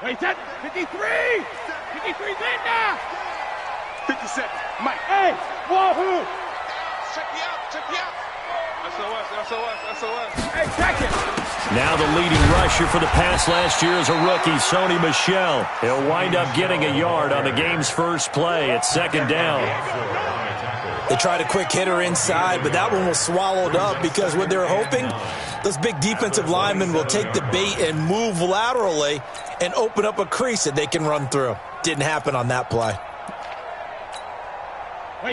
Wait, that 53! 53's in now! 50 seconds. Mike. Hey, wahoo! Check me out. SOS. Hey, check it! Now the leading rusher for the pass last year is a rookie, Sony Michel. He'll wind up getting a yard on the game's first play. It's second down. They tried a quick hitter inside, but that one was swallowed up because what they're hoping, those big defensive linemen will take the bait and move laterally and open up a crease that they can run through. Didn't happen on that play.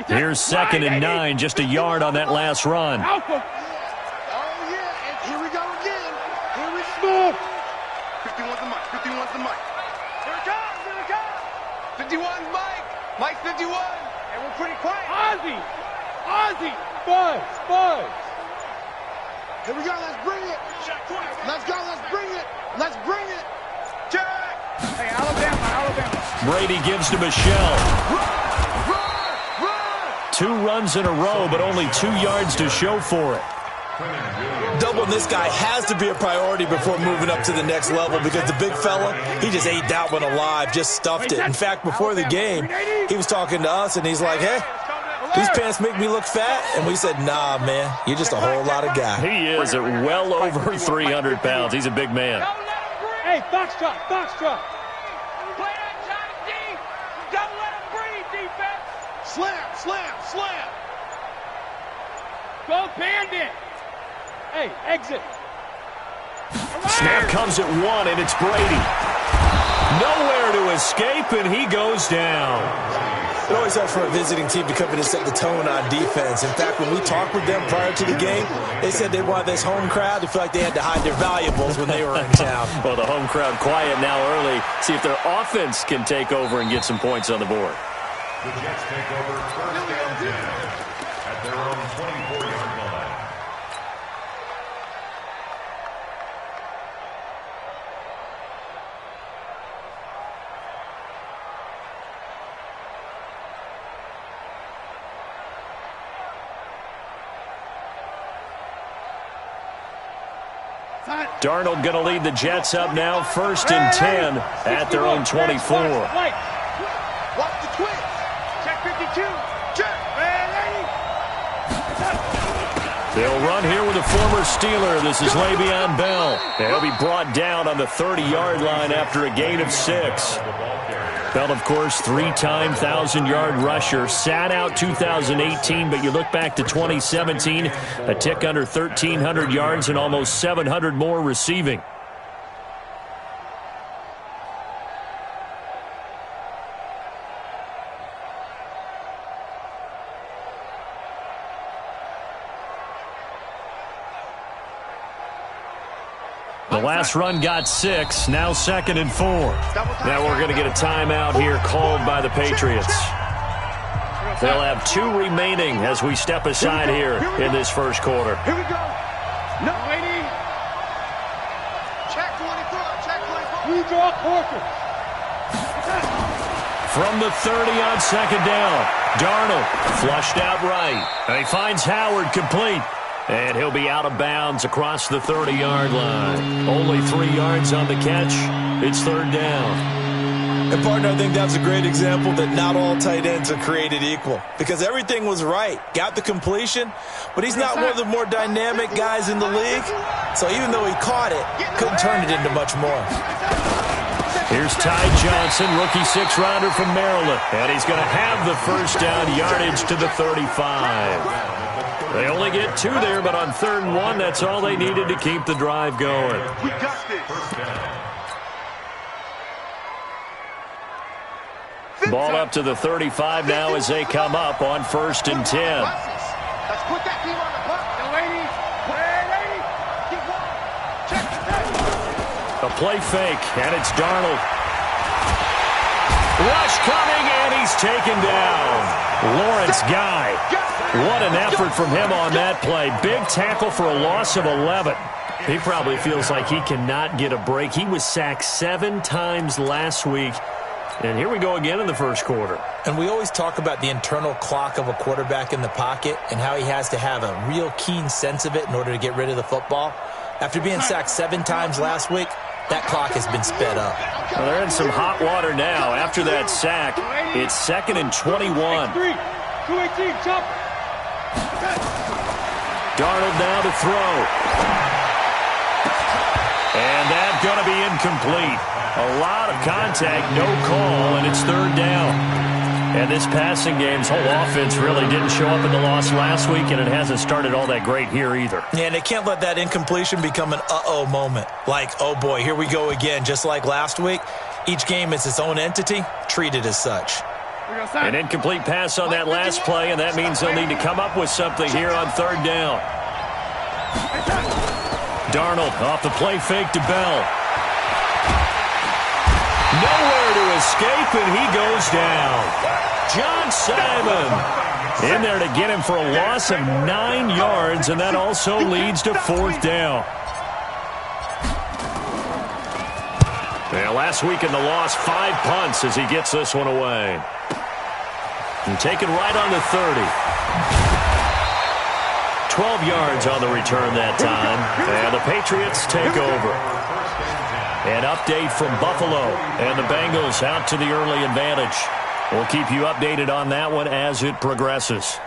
Here's second and 9, just a yard on that last run. Alpha! Oh, yeah, and here we go again. Here we Smooth! 51's the mic. Here it comes! 51's Mike. Mike's 51. And we're pretty quiet. Ozzy! Buzz! Here we go, let's bring it. Let's go, let's bring it. Check. Hey, Alabama. Brady gives to Michel. Run. 2 runs in a row, but only 2 yards to show for it. Doubling this guy has to be a priority before moving up to the next level because the big fella, he just ate that one alive, just stuffed it. In fact, before the game, he was talking to us, and he's like, hey, these pants make me look fat. And we said, nah, man, you're just a whole lot of guy. He is at well over 300 pounds. He's a big man. Hey, Foxtrot! Play that Johnny D! Don't let him breathe, defense! Slam. Go Bandit! Hey, exit! Snap comes at 1, and it's Brady. Nowhere to escape, and he goes down. It always helps for a visiting team to come in and set the tone on defense. In fact, when we talked with them prior to the game, they said they wanted this home crowd to feel like they had to hide their valuables when they were in town. Well, the home crowd quiet now early. See if their offense can take over and get some points on the board. The Jets take over first and 10 at their own 24-yard line. Darnold going to lead the Jets up now, first and 10 at their own 24. Watch the twist. Check 52! Check. They'll run here with a former Steeler. This is Le'Veon Bell. And he'll be brought down on the 30-yard line after a gain of 6. Bell, of course, 3-time 1,000-yard rusher. Sat out 2018, but you look back to 2017, a tick under 1,300 yards and almost 700 more receiving. The last run got 6, now second and 4. Now we're going to get a timeout here called by the Patriots. They'll have 2 remaining as we step aside here in this first quarter. Here we go. No, waiting. Check 24. We draw quarter. From the 30 on second down, Darnold flushed out right. And he finds Howard complete. And he'll be out of bounds across the 30-yard line. Only 3 yards on the catch. It's third down. And, partner, I think that's a great example that not all tight ends are created equal. Because everything was right. Got the completion, but he's not one of the more dynamic guys in the league. So even though he caught it, couldn't turn it into much more. Here's Ty Johnson, rookie 6th-rounder from Maryland. And he's going to have the first down yardage to the 35. They only get 2 there, but on 3rd and 1, that's all they needed to keep the drive going. We got this. Ball up to the 35 now as they come up on 1st and 10. Let's put that team on the clock. No, ladies. Keep walking. Check. A play fake, and it's Darnold. Rush coming, and he's taken down. Lawrence Guy. What an effort from him on that play. Big tackle for a loss of 11. He probably feels like he cannot get a break. He was sacked 7 times last week. And here we go again in the first quarter. And we always talk about the internal clock of a quarterback in the pocket and how he has to have a real keen sense of it in order to get rid of the football. After being sacked 7 times last week, that clock has been sped up. Well, they're in some hot water now. After that sack, it's 2nd and 21. 218, jump. Darnold now to throw. And that's going to be incomplete. A lot of contact, no call, and it's 3rd down. And this passing game's whole offense really didn't show up in the loss last week, and it hasn't started all that great here either. Yeah, and they can't let that incompletion become an uh-oh moment. Like, oh boy, here we go again, just like last week. Each game is its own entity, treated as such. An incomplete pass on that last play, and that means they'll need to come up with something here on 3rd down. Darnold off the play fake to Bell. Nowhere to escape, and he goes down. John Simon in there to get him for a loss of 9 yards, and that also leads to 4th down. Yeah, last week in the loss, 5 punts as he gets this one away. And taken right on the 30. 12 yards on the return that time, and the Patriots take over. An update from Buffalo, and the Bengals out to the early advantage. We'll keep you updated on that one as it progresses.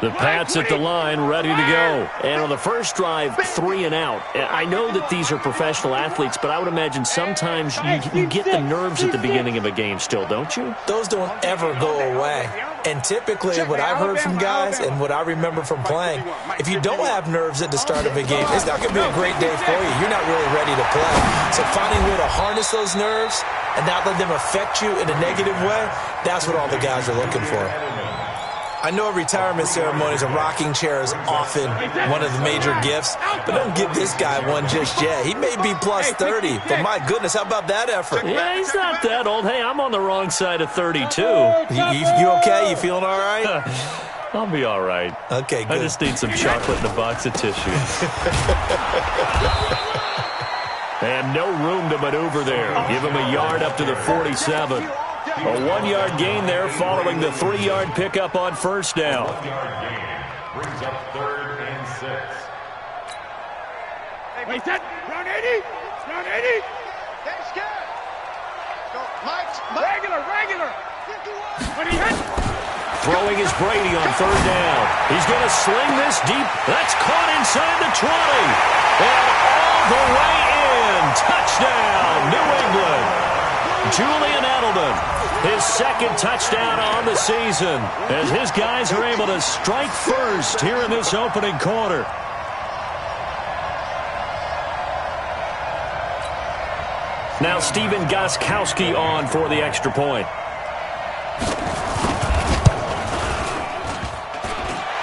The Pats at the line, ready to go. And on the first drive, 3 and out. I know that these are professional athletes, but I would imagine sometimes you get the nerves at the beginning of a game still, don't you? Those don't ever go away. And typically what I've heard from guys and what I remember from playing, if you don't have nerves at the start of a game, it's not going to be a great day for you. You're not really ready to play. So finding a way to harness those nerves and not let them affect you in a negative way, that's what all the guys are looking for. I know at retirement ceremonies, a rocking chair is often one of the major gifts, but don't give this guy one just yet. He may be plus 30, but my goodness, how about that effort? Yeah, he's not that old. Hey, I'm on the wrong side of 32. You okay? You feeling all right? I'll be all right. Okay, good. I just need some chocolate and a box of tissues. And no room to maneuver there. Give him a yard up to the 47. A 1-yard gain there following the 3-yard pickup on 1st down. 1-yard gain brings up 3rd and 6. Wait, set. Round 80. Round 80. Stay scared. Go, Mike. Regular. When he hits. Throwing is Brady on 3rd down. He's going to sling this deep. That's caught inside the 20. And all the way in. Touchdown, New England. Julian Edelman, his 2nd touchdown on the season, as his guys are able to strike first here in this opening quarter. Now Stephen Gostkowski on for the extra point.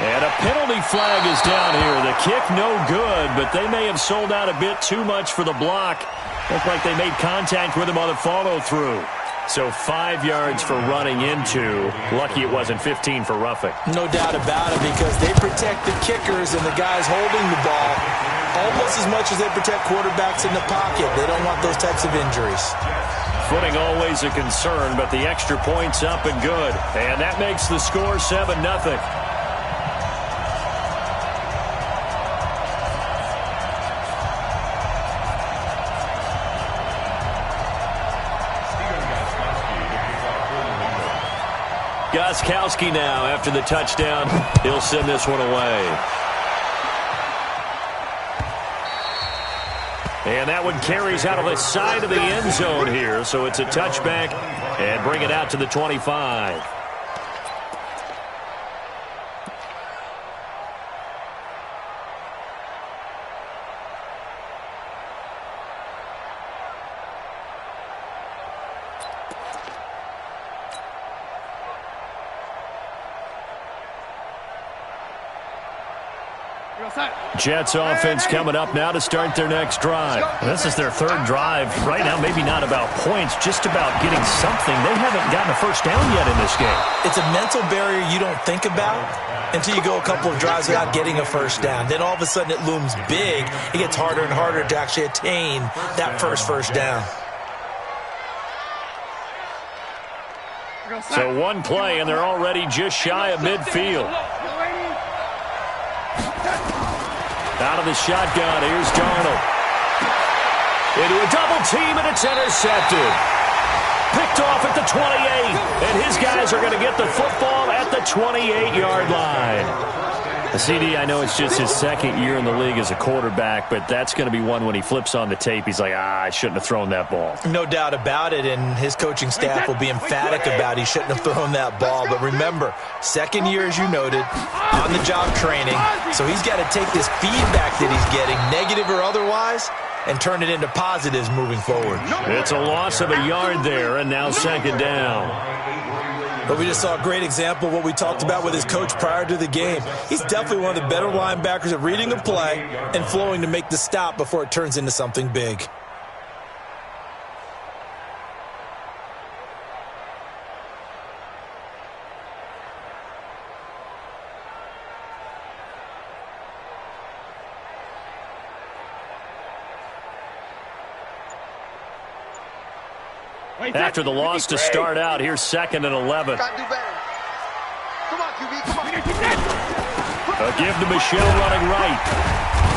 And a penalty flag is down here. The kick no good, but they may have sold out a bit too much for the block. Looked like they made contact with him on the follow-through. So 5 yards for running into. Lucky it wasn't 15 for roughing. No doubt about it, because they protect the kickers and the guys holding the ball almost as much as they protect quarterbacks in the pocket. They don't want those types of injuries. Footing always a concern, but the extra point's up and good. And that makes the score 7-0. Gostkowski now after the touchdown. He'll send this one away. And that one carries out of the side of the end zone here. So it's a touchback and bring it out to the 25. Jets offense coming up now to start their next drive. This is their 3rd drive. Right now, maybe not about points, just about getting something. They haven't gotten a first down yet in this game. It's a mental barrier you don't think about until you go a couple of drives without getting a first down. Then all of a sudden it looms big. It gets harder and harder to actually attain that first down. So one play, and they're already just shy of midfield. Out of the shotgun, here's Darnold. Into a double team, and it's intercepted. Picked off at the 28, and his guys are going to get the football at the 28-yard line. CD, I know it's just his second year in the league as a quarterback, but that's going to be one when he flips on the tape, he's like, I shouldn't have thrown that ball. No doubt about it, and his coaching staff will be emphatic about he shouldn't have thrown that ball. But remember, second year, as you noted, on-the-job training, so he's got to take this feedback that he's getting, negative or otherwise, and turn it into positives moving forward. It's a loss of a yard there, and now second down. But we just saw a great example of what we talked about with his coach prior to the game. He's definitely one of the better linebackers at reading a play and flowing to make the stop before it turns into something big. After the loss to start out, here's 2nd and 11. Gotta do better. Come on, QB, come on. A give to Michelle running right.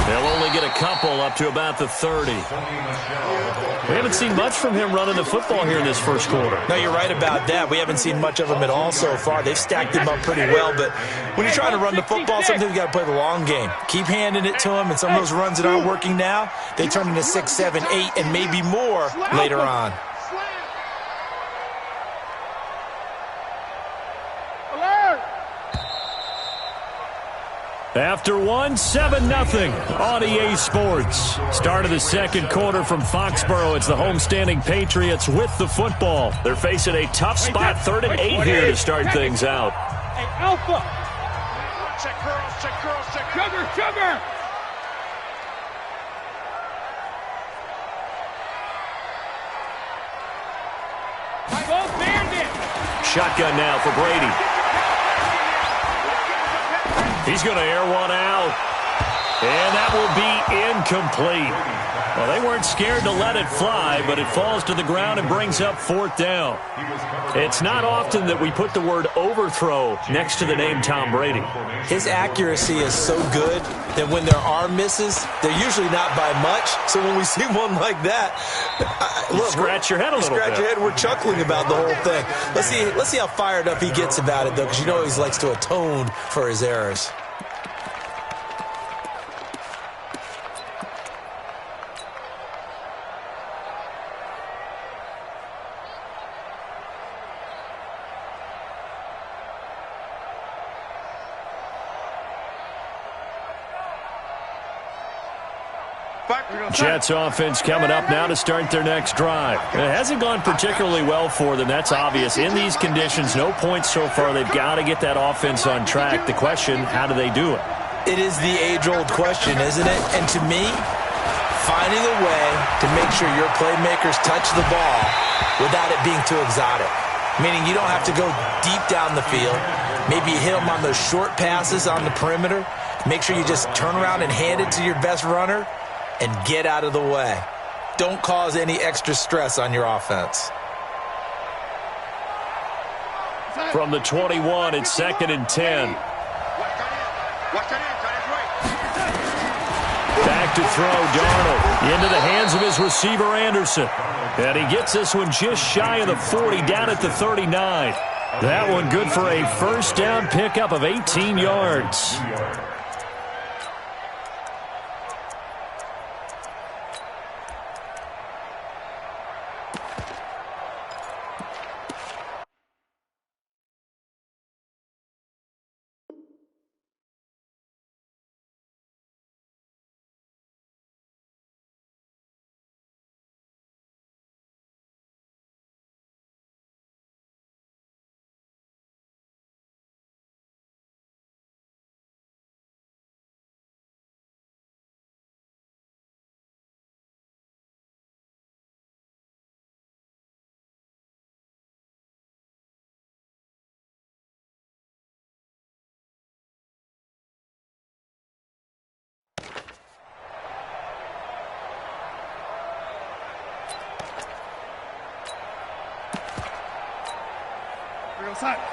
They'll only get a couple up to about the 30. We haven't seen much from him running the football here in this first quarter. No, you're right about that. We haven't seen much of him at all so far. They've stacked him up pretty well, but when you're trying to run the football, sometimes you got to play the long game. Keep handing it to him, and some of those runs that aren't working now, they turn into 6, 7, 8, and maybe more later on. After one, 7-0 on EA Sports. Start of the second quarter from Foxborough. It's the homestanding Patriots with the football. They're facing a tough spot, 3rd and 8 here to start things out. Hey, Alpha. Check girls, check girls, check Sugar, sugar. Go Bandit. Shotgun now for Brady. He's going to air one out. And that will be incomplete. Well, they weren't scared to let it fly, but it falls to the ground and brings up 4th down. It's not often that we put the word overthrow next to the name Tom Brady. His accuracy is so good that when there are misses, they're usually not by much. So when we see one like that, look, scratch your head a little bit. Scratch your head. We're chuckling about the whole thing. Let's see how fired up he gets about it, though, because you know he likes to atone for his errors. Jets offense coming up now to start their next drive. It hasn't gone particularly well for them. That's obvious. In these conditions, no points so far. They've got to get that offense on track. The question, how do they do it? It is the age-old question, isn't it? And to me, finding a way to make sure your playmakers touch the ball without it being too exotic. Meaning you don't have to go deep down the field. Maybe you hit them on those short passes on the perimeter. Make sure you just turn around and hand it to your best runner and get out of the way. Don't cause any extra stress on your offense. From the 21, it's 2nd and 10. Back to throw, Darnold. Into the hands of his receiver, Anderson. And he gets this one just shy of the 40, down at the 39. That one good for a first down pickup of 18 yards.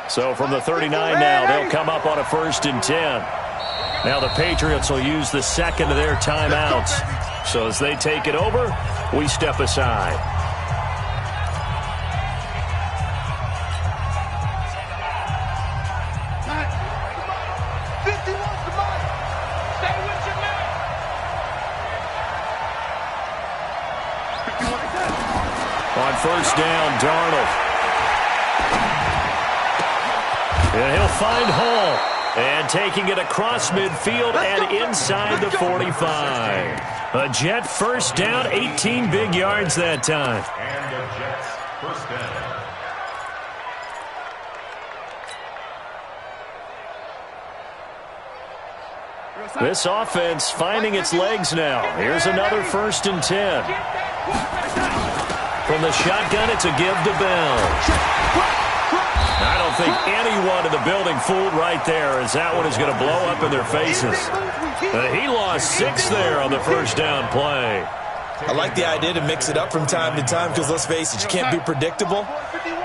So from the 39 now, they'll come up on a 1st and 10. Now the Patriots will use the second of their timeouts. So as they take it over, we step aside. On first down, Darnold. And he'll find Hall. And taking it across midfield and inside the 45. A Jet first down, 18 big yards that time. And the Jets first down. This offense finding its legs now. Here's another 1st and 10. From the shotgun, it's a give to Bell. I don't think anyone in the building fooled right there, as that one is going to blow up in their faces. He lost 6 there on the first down play. I like the idea to mix it up from time to time because, let's face it, you can't be predictable.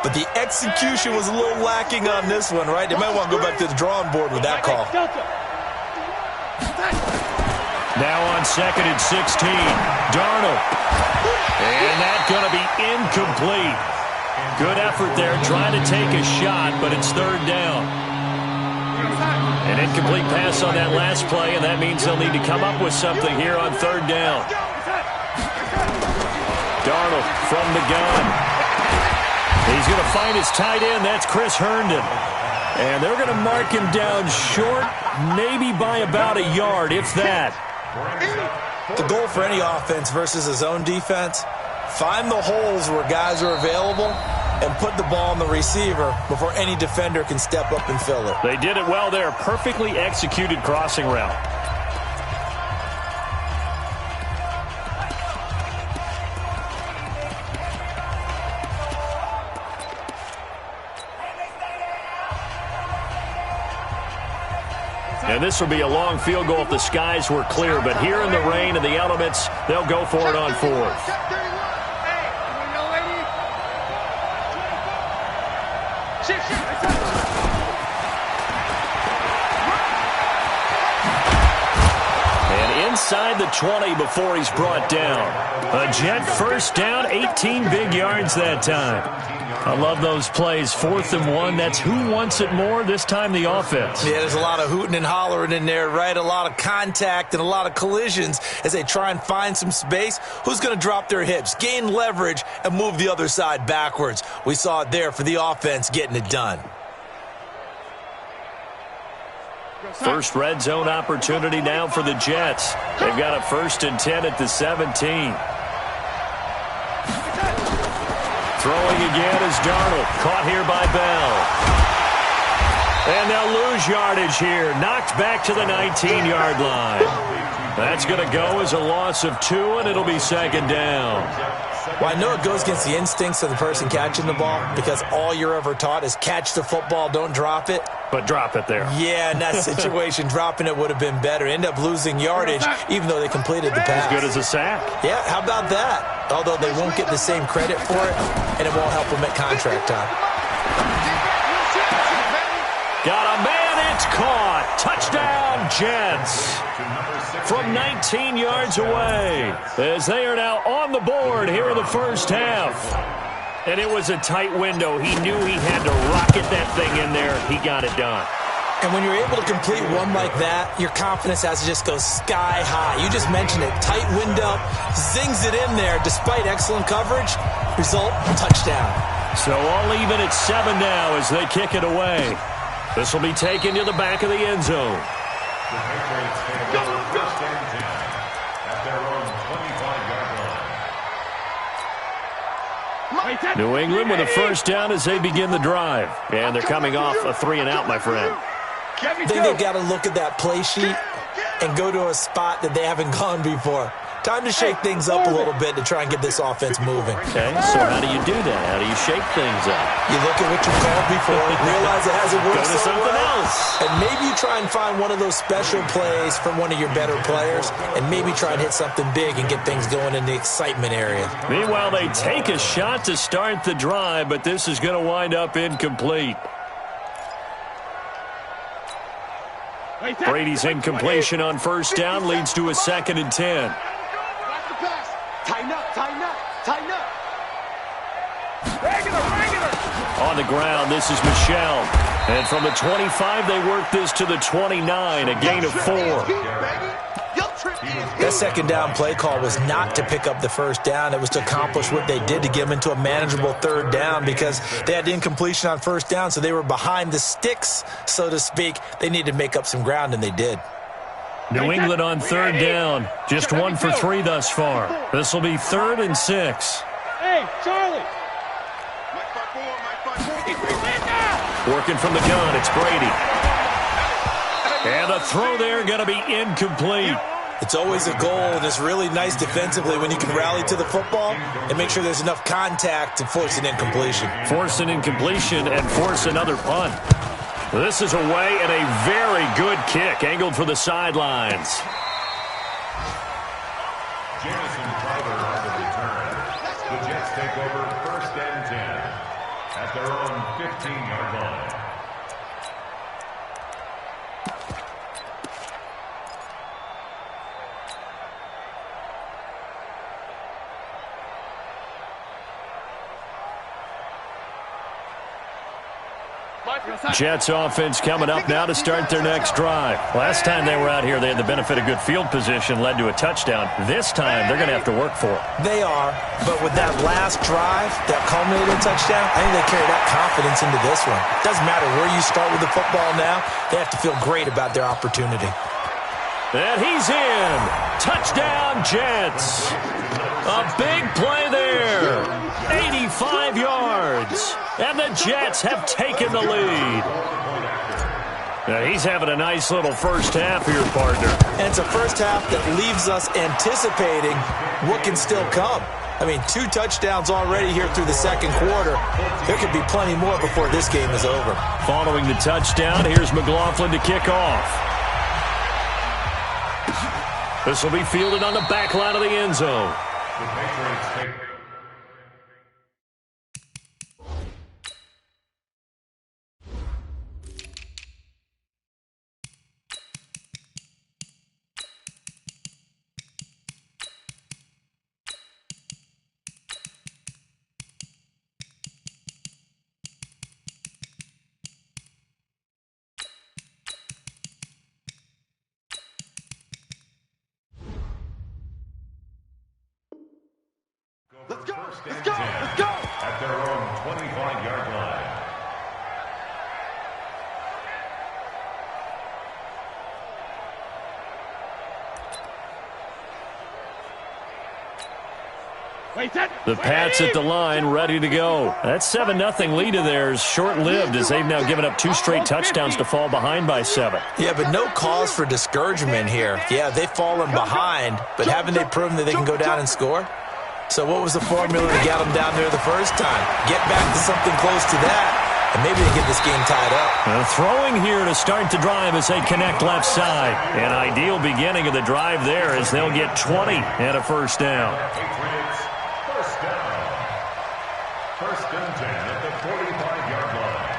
But the execution was a little lacking on this one, right? They might want to go back to the drawing board with that call. Now on 2nd and 16, Darnold. And that's going to be incomplete. Good effort there, trying to take a shot, but it's 3rd down. An incomplete pass on that last play, and that means they'll need to come up with something here on 3rd down. Darnold from the gun. He's going to find his tight end. That's Chris Herndon. And they're going to mark him down short, maybe by about a yard, if that. The goal for any offense versus a zone defense, find the holes where guys are available and put the ball on the receiver before any defender can step up and fill it. They did it well there. Perfectly executed crossing route. And this will be a long field goal if the skies were clear. But here in the rain and the elements, they'll go for it on 4th. And inside the 20 before he's brought down. A Jet first down, 18 big yards that time. I love those plays. 4th and 1. That's who wants it more, this time the offense. Yeah, there's a lot of hooting and hollering in there, right? A lot of contact and a lot of collisions as they try and find some space. Who's going to drop their hips, gain leverage, and move the other side backwards? We saw it there for the offense getting it done. First red zone opportunity now for the Jets. They've got a 1st and 10 at the 17. Throwing again is Darnold. Caught here by Bell. And they'll lose yardage here. Knocked back to the 19-yard line. That's going to go as a loss of 2, and it'll be 2nd down. Well, I know it goes against the instincts of the person catching the ball because all you're ever taught is catch the football, don't drop it. But drop it there. Yeah, in that situation, dropping it would have been better. End up losing yardage, even though they completed the pass. As good as a sack. Yeah, how about that? Although they won't get the same credit for it, and it won't help them at contract time. Got a man, it's caught. Touchdown, Jets. From 19 yards away, as they are now on the board here in the first half. And it was a tight window. He knew he had to rocket that thing in there. He got it done. And when you're able to complete one like that, your confidence has to just go sky high. You just mentioned it. Tight window, zings it in there despite excellent coverage. Result, touchdown. So all even at 7 now as they kick it away. This will be taken to the back of the end zone. The Patriots take over 1st and 10 at their own 25-yard line. New England with a first down as they begin the drive. And they're coming off a 3 and out, my friend. I think they've got to look at that play sheet and go to a spot that they haven't gone before. Time to shake things up a little bit to try and get this offense moving. Okay, so how do you do that? How do you shake things up? You look at what you've called before, realize it hasn't worked Go to so something well, else. and maybe you try and find one of those special plays from one of your better players, and maybe try and hit something big and get things going in the excitement area. Meanwhile, they take a shot to start the drive, but this is going to wind up incomplete. Brady's incompletion on first down leads to a 2nd and 10. Watch the pass. Tighten up, tighten up, tighten up. On the ground, this is Michelle. And from the 25, they work this to the 29, a gain of 4. That second down play call was not to pick up the first down. It was to accomplish what they did to get them into a manageable 3rd down because they had incompletion on first down, so they were behind the sticks, so to speak. They needed to make up some ground, and they did. New England on 3rd down. Just 1 for 3 thus far. This will be 3rd and 6. Hey, Charlie. Working from the gun, it's Brady. And the throw there going to be incomplete. It's always a goal, and it's really nice defensively when you can rally to the football and make sure there's enough contact to force an incompletion. Force an incompletion and force another punt. This is away and a very good kick, angled for the sidelines. Jamison Crowder on the return. The Jets take over 1st and 10 at their own 15-yard line. Jets offense coming up now to start their next drive. Last time they were out here, they had the benefit of good field position, led to a touchdown. This time, they're going to have to work for it. They are, but with that last drive, that culminated touchdown, I think they carry that confidence into this one. Doesn't matter where you start with the football now, they have to feel great about their opportunity. And he's in. Touchdown, Jets. A big play there. 85 yards. And the Jets have taken the lead. Now he's having a nice little first half here, partner. And it's a first half that leaves us anticipating what can still come. I mean, 2 touchdowns already here through the 2nd quarter. There could be plenty more before this game is over. Following the touchdown, here's McLaughlin to kick off. This will be fielded on the back line of the end zone. The Patriots take Let's go, first and let's go, 10 let's go. at their own 25-yard line. The Pats at the line, ready to go. That 7-0 lead of theirs short-lived as they've now given up 2 straight touchdowns to fall behind by 7. Yeah, but no cause for discouragement here. Yeah, they've fallen behind, but haven't they proven that they can go down and score? So what was the formula to get them down there the first time? Get back to something close to that, and maybe they get this game tied up. Throwing here to start the drive as they connect left side. An ideal beginning of the drive there as they'll get 20 and a first down. Patriots, first down. 1st and 10 at the 45-yard line.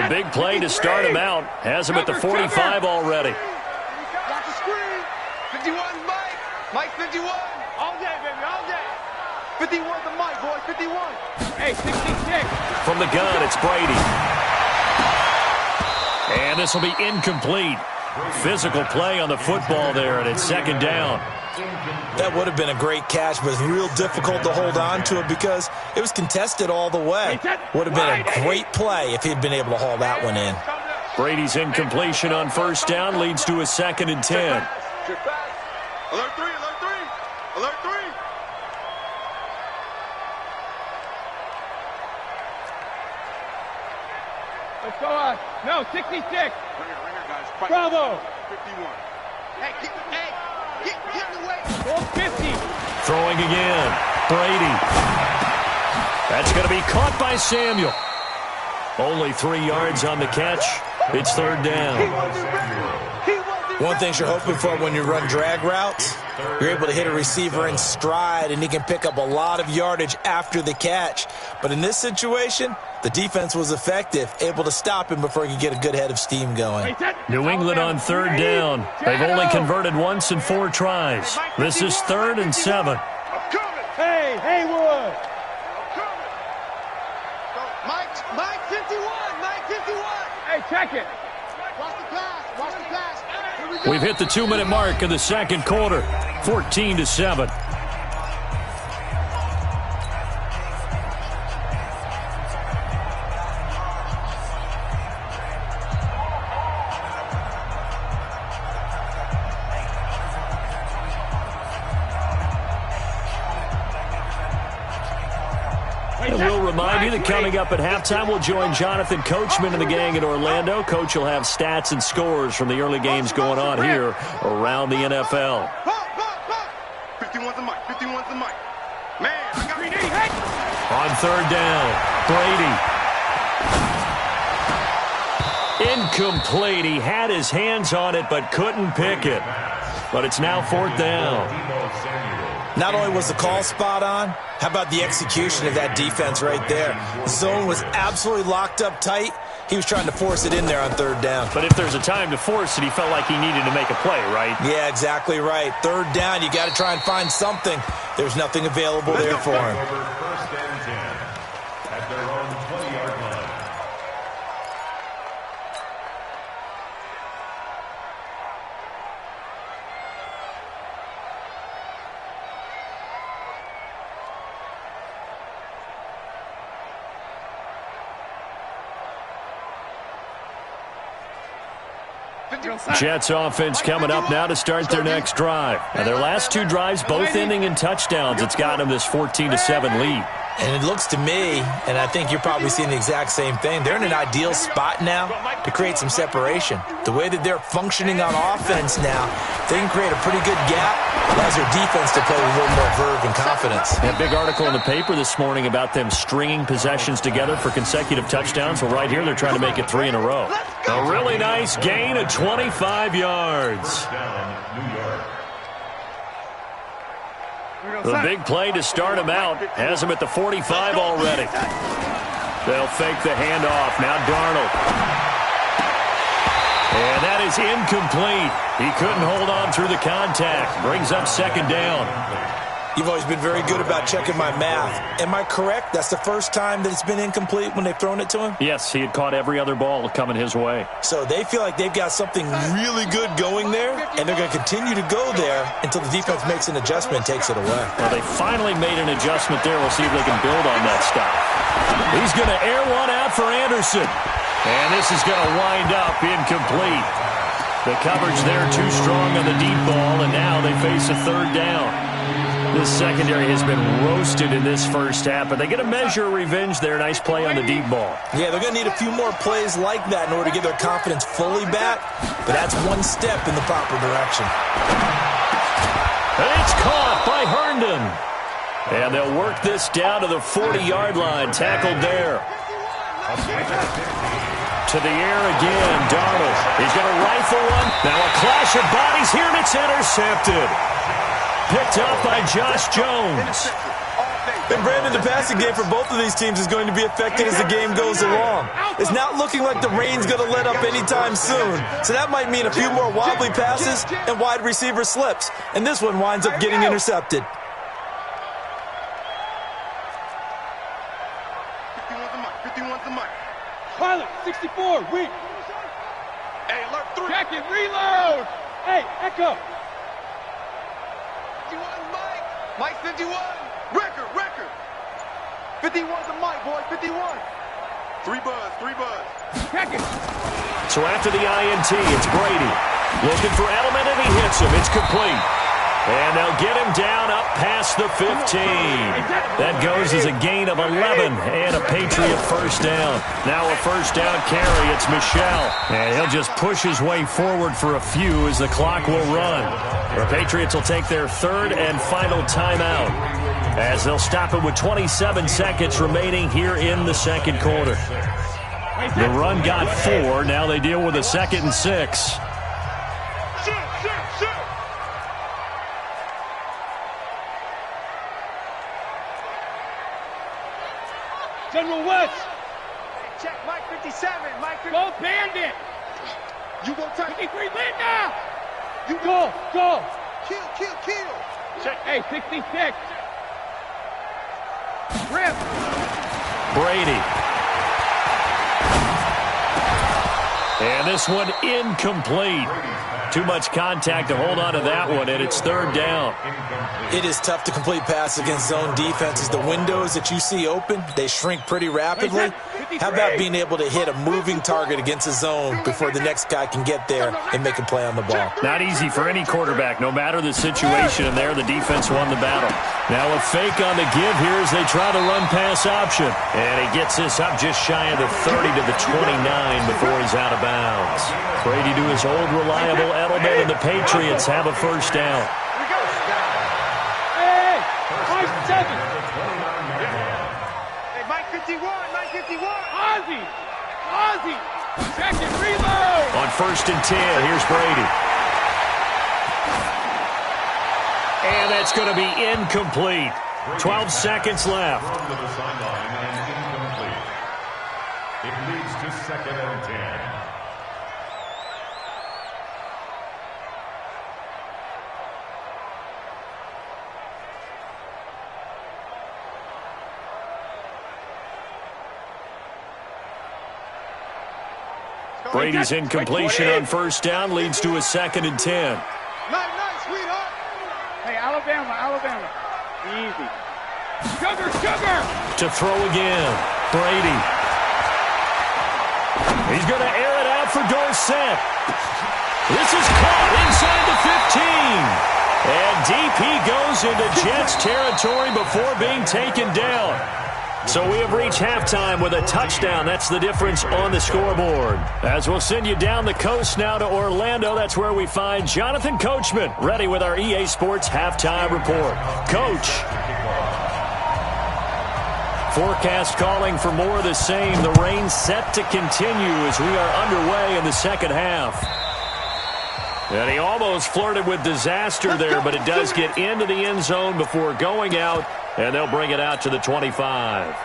The big play to start him out has him at the 45 already. Watch the screen. 51, Mike. Mike 51. All day, baby, all day. 51 to Mike, boy. 51. Hey, 66. From the gun, it's Brady. And this will be incomplete. Physical play on the football there, and it's 2nd down. That would have been a great catch, but it's real difficult to hold on to it because it was contested all the way. Would have been a great play if he'd been able to haul that one in. Brady's incompletion on first down leads to a 2nd and 10. Alert 3, alert 3. Alert 3. Let's go on. No, 66. Ringer, guys. Fight. Bravo. 51. Hey, get in the way. Goal 50. Throwing again. Brady. That's going to be caught by Samuel. Only 3 yards on the catch. It's 3rd down. One thing you're hoping for when you run drag routes, you're able to hit a receiver in stride, and he can pick up a lot of yardage after the catch. But in this situation, the defense was effective, able to stop him before he could get a good head of steam going. New England on third down. They've only converted once in 4 tries. This is 3rd and 7. Hey, Haywood. Mike 51. Hey, check it. Watch the pass. Here we go. We've hit the 2-minute mark in the second quarter. 14-7. And we'll remind you that coming up at halftime, we'll join Jonathan Coachman and the gang in Orlando. Coach will have stats and scores from the early games going on here around the NFL. 51's the mic. 51's the mic. Man, I got On third down, Brady. Incomplete. He had his hands on it but couldn't pick it. But it's now 4th down. Not only was the call spot on, how about the execution of that defense right there? The zone was absolutely locked up tight. He was trying to force it in there on third down. But if there's a time to force it, he felt like he needed to make a play, right? Yeah, exactly right. Third down, you got to try and find something. There's nothing available there for him. First and 10 at their own 20-yard line. Jets offense coming up now to start their next drive. And their last 2 drives both ending in touchdowns. It's got them this 14-7 lead. And it looks to me, and I think you're probably seeing the exact same thing, they're in an ideal spot now to create some separation. The way that they're functioning on offense now, they can create a pretty good gap. Allows their defense to play with a little more verve and confidence. A big article in the paper this morning about them stringing possessions together for consecutive touchdowns. Well, right here, they're trying to make it 3 in a row. A really nice gain of 25 yards. The big play to start him out has him at the 45 already. They'll fake the handoff. Now Darnold. And that is incomplete. He couldn't hold on through the contact. Brings up 2nd down. You've always been very good about checking my math. Am I correct? That's the first time that it's been incomplete when they've thrown it to him? Yes, he had caught every other ball coming his way. So they feel like they've got something really good going there, and they're going to continue to go there until the defense makes an adjustment and takes it away. Well, they finally made an adjustment there. We'll see if they can build on that stuff. He's going to air one out for Anderson. And this is going to wind up incomplete. The coverage there too strong on the deep ball, and now they face a 3rd down. This secondary has been roasted in this first half, but they get a measure of revenge there. Nice play on the deep ball. Yeah, they're going to need a few more plays like that in order to get their confidence fully back, but that's one step in the proper direction. And it's caught by Herndon. And they'll work this down to the 40-yard line. Tackled there. To the air again, Darnold. He's going to rifle one. Now a clash of bodies here, and it's intercepted. Picked up by Josh Jones. And Brandon, the passing game for both of these teams is going to be affected as the game goes along. It's not looking like the rain's going to let up anytime soon. So that might mean a few more wobbly passes and wide receiver slips. And this one winds up getting intercepted. 51's the mic. Pilot, 64, weak. Hey, alert 3. Check it, reload. Hey, Echo. 51's Mike. Mike 51. Record. 51's the mic, boy. 51. 3 buzz. Check it. So after the INT, it's Brady. Looking for Edelman, and he hits him. It's complete. And they'll get him down up past the 15. That goes as a gain of 11 and a Patriot first down. Now a first down carry. It's Michel. And he'll just push his way forward for a few as the clock will run. The Patriots will take their 3rd and final timeout as they'll stop it with 27 seconds remaining here in the second quarter. The run got 4. Now they deal with a 2nd and 6. General West. Check Mike 57. Mike 57. Go Bandit. You go touch. 53 Linda. You Go. Kill. Check. Hey, 66. Rip. Brady. And this one incomplete. Too much contact to hold on to that one, and it's third down. It is tough to complete pass against zone defenses. The windows that you see open, they shrink pretty rapidly. How about being able to hit a moving target against a zone before the next guy can get there and make a play on the ball? Not easy for any quarterback, no matter the situation, and there the defense won the battle. Now a fake on the give here as they try to run pass option. And he gets this up just shy of the 30 to the 29 before he's out of bounds. Brady to his old reliable Edelman, and the Patriots have a first down. Hey, Mike 7. Hey, Mike 51. Ozzy. Check it, reload. On 1st and 10, here's Brady. And that's going to be incomplete. 12 seconds left. Thrown to the sideline and incomplete. It leads to 2nd and 10. Brady's incompletion on 1st down leads to a 2nd and 10. Nice, sweetheart. Hey, Alabama. Easy. Sugar. To throw again. Brady. He's going to air it out for Dorsett. This is caught inside the 15. And deep he goes into Jets territory before being taken down. So we have reached halftime with a touchdown. That's the difference on the scoreboard. As we'll send you down the coast now to Orlando, that's where we find Jonathan Coachman, ready with our EA Sports halftime report. Coach. Forecast calling for more of the same. The rain set to continue as we are underway in the second half. And he almost flirted with disaster there, but it does get into the end zone before going out, and they'll bring it out to the 25.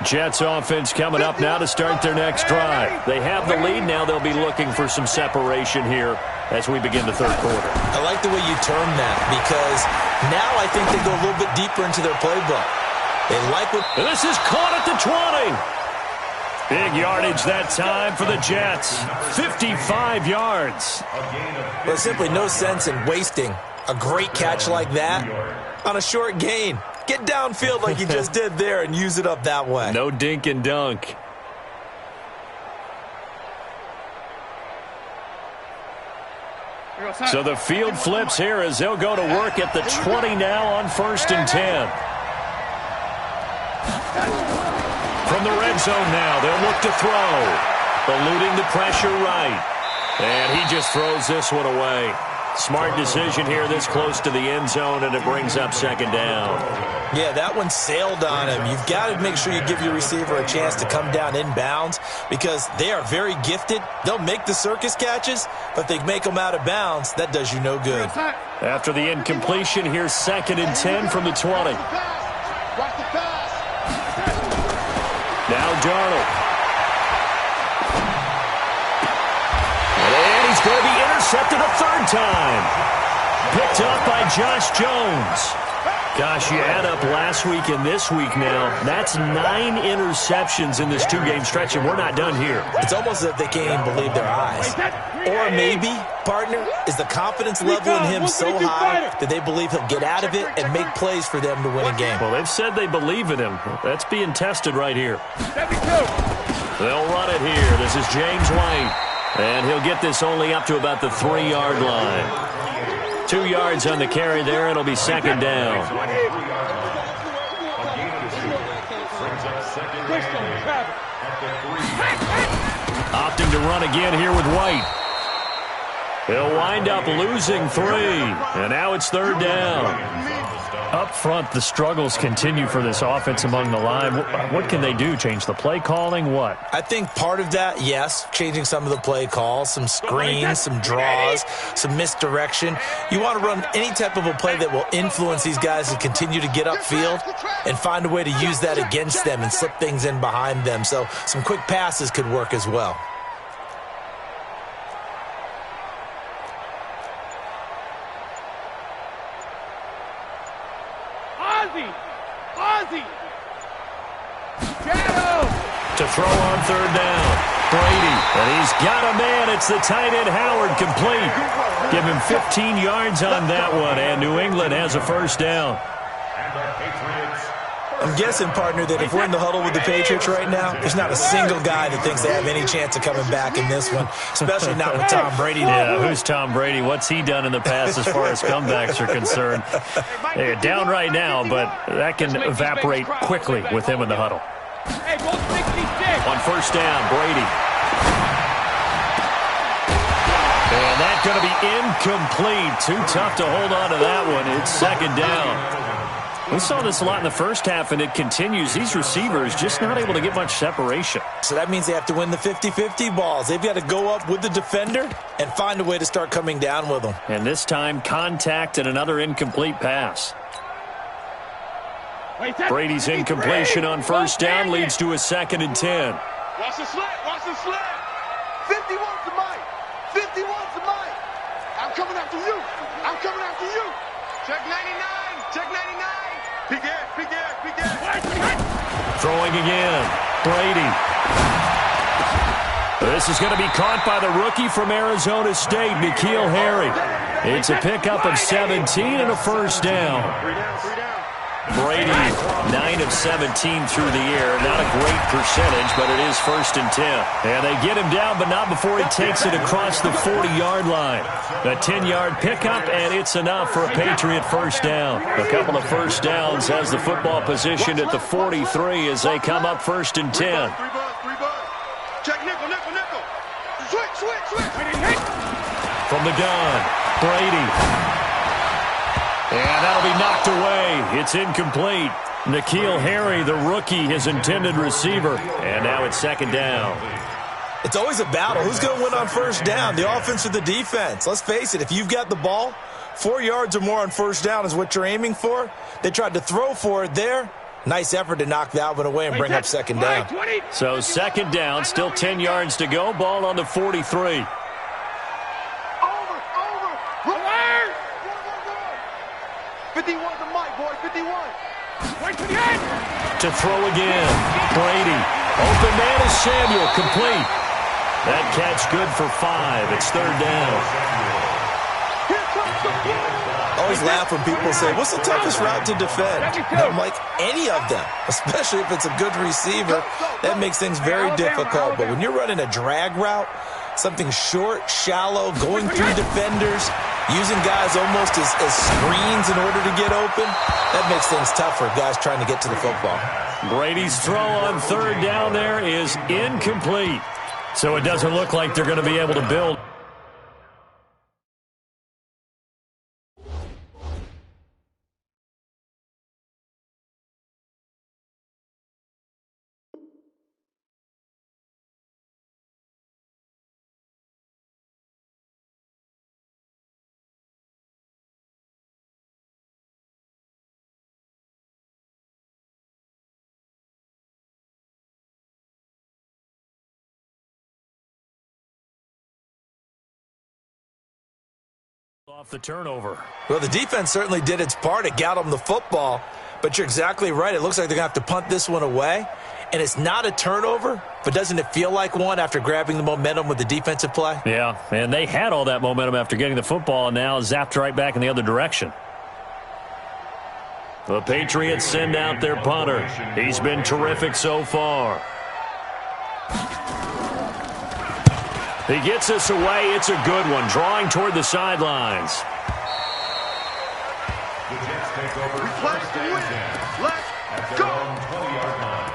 Jets offense coming up now to start their next drive. They have the lead. Now they'll be looking for some separation here as we begin the third quarter. I like the way you term that, because now I think they go a little bit deeper into their playbook. They like what... And this is caught at the 20. Big yardage that time for the Jets. 55 yards. There's simply no sense in wasting a great catch like that on a short gain. Get downfield like you just did there and use it up that way. No dink and dunk. So the field flips here as they'll go to work at the 20 now on 1st and 10. From the red zone now, they'll look to throw. Eluding the pressure right. And he just throws this one away. Smart decision here this close to the end zone, and it brings up 2nd down. Yeah, that one sailed on him. You've got to make sure you give your receiver a chance to come down inbounds because they are very gifted. They'll make the circus catches, but they make them out of bounds. That does you no good. After the incompletion, here's 2nd and 10 from the 20. Now Darnold. And he's going to be intercepted a 3rd time. Picked up by Josh Jones. Gosh, you add up last week and this week now. That's 9 interceptions in this 2-game stretch, and we're not done here. It's almost as if they can't even believe their eyes. Or maybe, partner, is the confidence level in him so high that they believe he'll get out of it and make plays for them to win a game. Well, they've said they believe in him. That's being tested right here. 72. They'll run it here. This is James White. And he'll get this only up to about the 3-yard line. 2 yards on the carry there. It'll be 2nd down. Opting to run again here with White. He'll wind up losing 3. And now it's 3rd down. Up front, the struggles continue for this offense among the line. What can they do? Change the play calling? What? I think part of that, yes, changing some of the play calls, some screens, some draws, some misdirection. You want to run any type of a play that will influence these guys to continue to get upfield and find a way to use that against them and slip things in behind them. So some quick passes could work as well. To throw on third down. Brady, and he's got a man. It's the tight end Howard, complete. Give him 15 yards on that one, and New England has a first down. I'm guessing, partner, that if we're in the huddle with the Patriots right now, there's not a single guy that thinks they have any chance of coming back in this one, especially not with Tom Brady. Yeah, who's Tom Brady? What's he done in the past as far as comebacks are concerned? They're down right now, but that can evaporate quickly with him in the huddle. On first down, Brady. And that's going to be incomplete. Too tough to hold on to that one. It's second down. We saw this a lot in the first half, and it continues. These receivers just not able to get much separation. So that means they have to win the 50-50 balls. They've got to go up with the defender and find a way to start coming down with them. And this time, contact and another incomplete pass. Brady's incompletion on first down leads to a 2nd and 10. Watch the slant. Watch the slant. 51's the mic. 51's the mic. I'm coming after you. I'm coming after you. Check 99. Check 99. Big air. Big air. Big air. Throwing again. Brady. This is going to be caught by the rookie from Arizona State, N'Keal Harry. It's a pickup of 17 and a first down. Brady, 9 of 17 through the air. Not a great percentage, but it is 1st and 10. And they get him down, but not before he takes it across the 40-yard line. A 10-yard pickup, and it's enough for a Patriot first down. A couple of first downs has the football positioned at the 43 as they come up 1st and 10. Check nickel, nickel, nickel. Switch. From the gun, Brady. And that'll be knocked away. It's incomplete. N'Keal Harry, the rookie, his intended receiver. And now it's 2nd down. It's always a battle. Who's going to win on first down, the offense or the defense? Let's face it, if you've got the ball, 4 yards or more on first down is what you're aiming for. They tried to throw for it there. Nice effort to knock that one away and bring up 2nd down. So 2nd down, still 10 yards to go. Ball on the 43. To throw again. Brady. Open man is Samuel. Complete. That catch good for 5. It's 3rd down. I always laugh when people say, what's the toughest route to defend? And I'm like, any of them, especially if it's a good receiver. That makes things very difficult. But when you're running a drag route, something short, shallow, going through defenders, using guys almost as screens in order to get open, that makes things tough for guys trying to get to the football. Brady's throw on 3rd down there is incomplete. So it doesn't look like they're going to be able to build. Off the turnover. Well, the defense certainly did its part. It got them the football, but you're exactly right. It looks like they're going to have to punt this one away, and it's not a turnover, but doesn't it feel like one after grabbing the momentum with the defensive play? Yeah, and they had all that momentum after getting the football, and now zapped right back in the other direction. The Patriots send out their punter. He's been terrific so far. He gets us away. It's a good one. Drawing toward the sidelines. The Jets take over first and 10. Let's go. 20-yard line.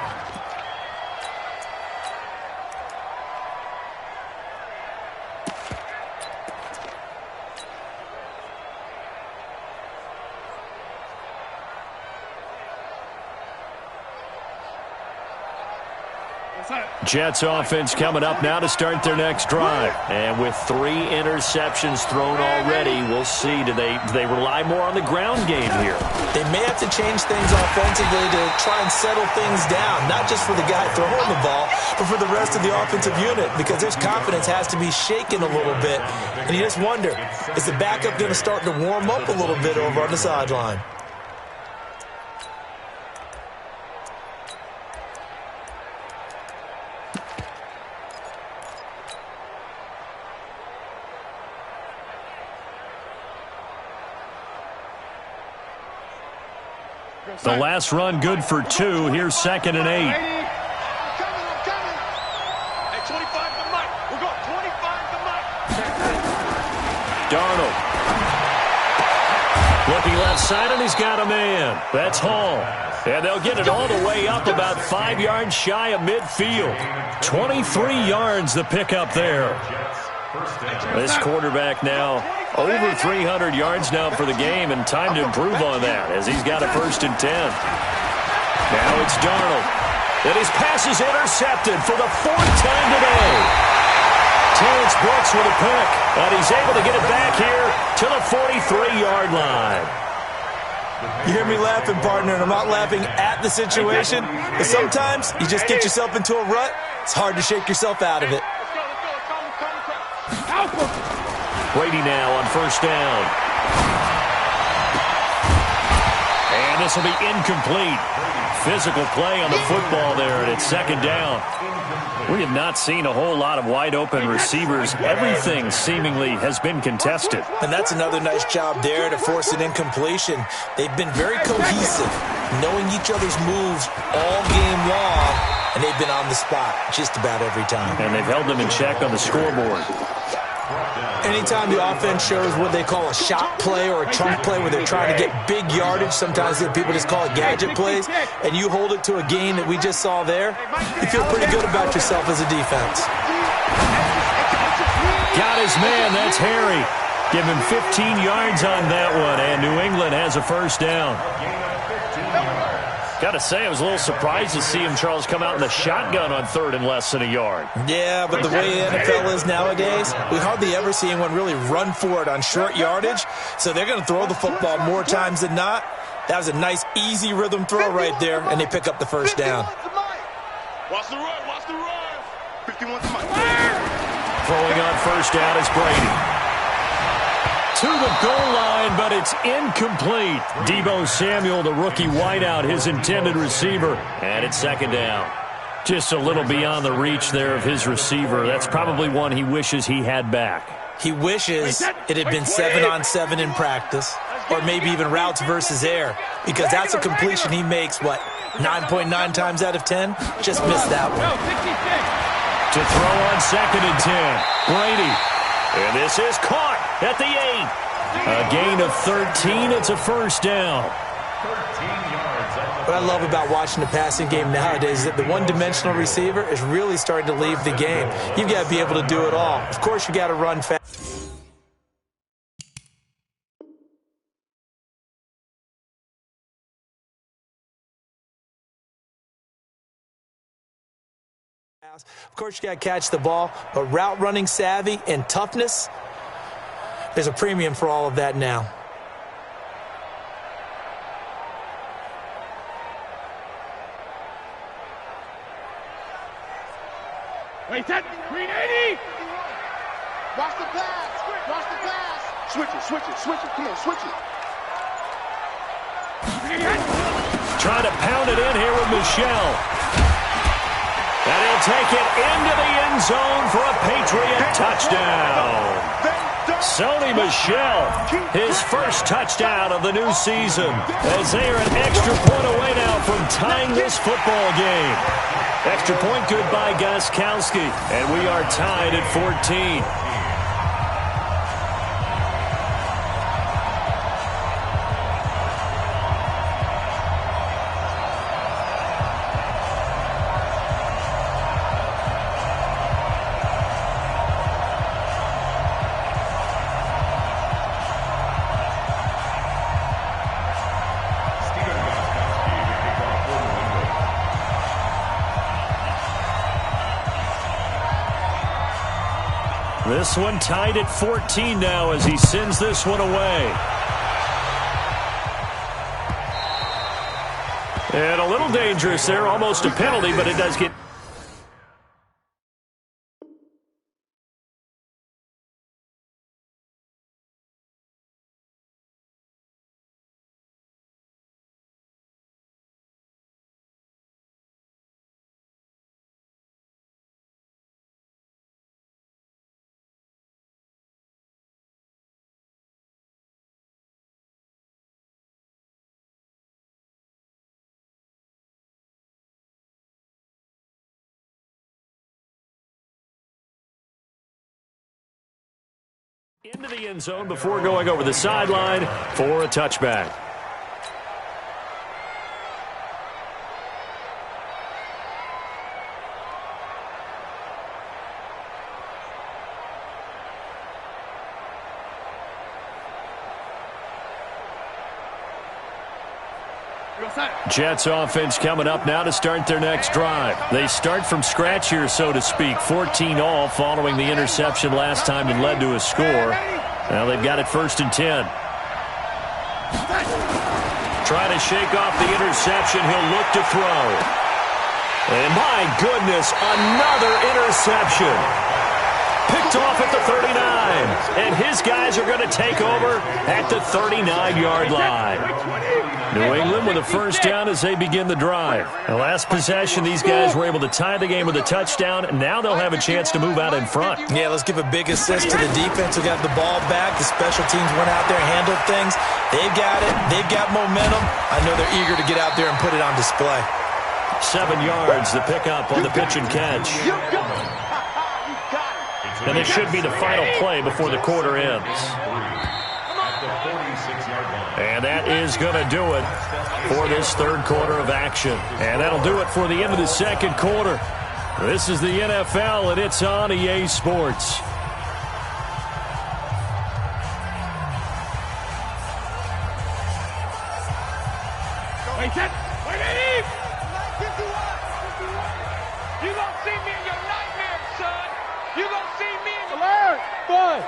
Jets offense coming up now to start their next drive. And with 3 interceptions thrown already, we'll see. Do they rely more on the ground game here? They may have to change things offensively to try and settle things down, not just for the guy throwing the ball, but for the rest of the offensive unit, because their confidence has to be shaken a little bit. And you just wonder, is the backup going to start to warm up a little bit over on the sideline? The last run good for 2. Here's 2nd and 8. I'm coming. Hey, 25 to Mike. We're going 25 to Mike. Darnold. Looking left side, and he's got a man. That's Hall. And they'll get it all the way up about 5 yards shy of midfield. 23 yards the pickup there. This quarterback now over 300 yards now for the game, and time to improve on that as he's got a 1st and 10. Now it's Darnold. And his pass is intercepted for the 4th time today. Terrence Brooks with a pick, and he's able to get it back here to the 43-yard line. You hear me laughing, partner, and I'm not laughing at the situation, but sometimes you just get yourself into a rut. It's hard to shake yourself out of it. Brady now on 1st down. And this will be incomplete. Physical play on the football there, and it's 2nd down. We have not seen a whole lot of wide-open receivers. Everything seemingly has been contested. And that's another nice job there to force an incompletion. They've been very cohesive, knowing each other's moves all game long, and they've been on the spot just about every time. And they've held them in check on the scoreboard. Anytime the offense shows what they call a shot play or a trunk play where they're trying to get big yardage, sometimes people just call it gadget plays, and you hold it to a gain that we just saw there, you feel pretty good about yourself as a defense. Got his man, that's Harry. Give him 15 yards on that one, and New England has a 1st down. Got to say, I was a little surprised to see him, Charles, come out in the shotgun on 3rd and less than a yard. Yeah, but the way the NFL is nowadays, we hardly ever see anyone really run for it on short yardage, so they're going to throw the football more times than not. That was a nice, easy rhythm throw right there, and they pick up the 1st down. Watch the run. 51 to Mike. Throwing on 1st down is Brady. To the goal line, but it's incomplete. Deebo Samuel, the rookie wideout, his intended receiver. And it's 2nd down. Just a little beyond the reach there of his receiver. That's probably one he wishes he had back. He wishes it had been 7-on-7 in practice, or maybe even routes versus air, because that's a completion he makes, 9.9 times out of 10? Just missed that one. To throw on 2nd and 10. Brady. And this is caught at the 8. A gain of 13. It's a 1st down. What I love about watching the passing game nowadays is that the one-dimensional receiver is really starting to leave the game. You've got to be able to do it all. Of course, you got to run fast. Of course, you got to catch the ball, but route running savvy and toughness, there's a premium for all of that now. Wait, that 380. Watch the pass. Switch it. Come on, switch it. Trying to pound it in here with Michelle. And he'll take it into the end zone for a Patriot touchdown. Sony Michel, his 1st touchdown of the new season, as they are an extra point away now from tying this football game. Extra point good by Gostkowski, and we are tied at 14. This one tied at 14 now as he sends this one away. And a little dangerous there, almost a penalty, but it does get... into the end zone before going over the sideline for a touchback. Jets offense coming up now to start their next drive. They start from scratch here, so to speak. 14 all following the interception last time and led to a score. Now they've got it 1st and 10. Trying to shake off the interception. He'll look to throw. And my goodness, another interception. Picked off at the 39. And his guys are going to take over at the 39-yard line. New England with a first down as they begin the drive. The last possession, these guys were able to tie the game with a touchdown. Now they'll have a chance to move out in front. Yeah, let's give a big assist to the defense who got the ball back. The special teams went out there, handled things. They've got it. They've got momentum. I know they're eager to get out there and put it on display. 7 yards, the pickup on the pitch and catch. And it should be the final play before the quarter ends. And that is going to do it for this third quarter of action. And that'll do it for the end of the second quarter. This is the NFL, and it's on EA Sports. Wait, Eddie! You gonna see me in your nightmares, son. You gonna see me in your... Alert! Boy!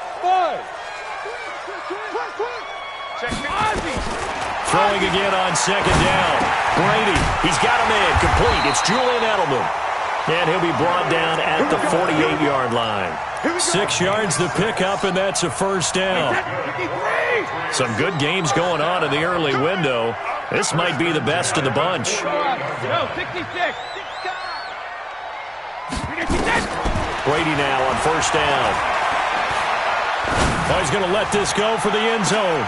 Check me. Throwing again on second down. Brady, he's got a man complete. It's Julian Edelman. And he'll be brought down at the 48-yard line. 6 yards the pickup, and that's a first down. Some good games going on in the early window. This might be the best of the bunch. No, 66. Brady now on first down. Oh, he's going to let this go for the end zone.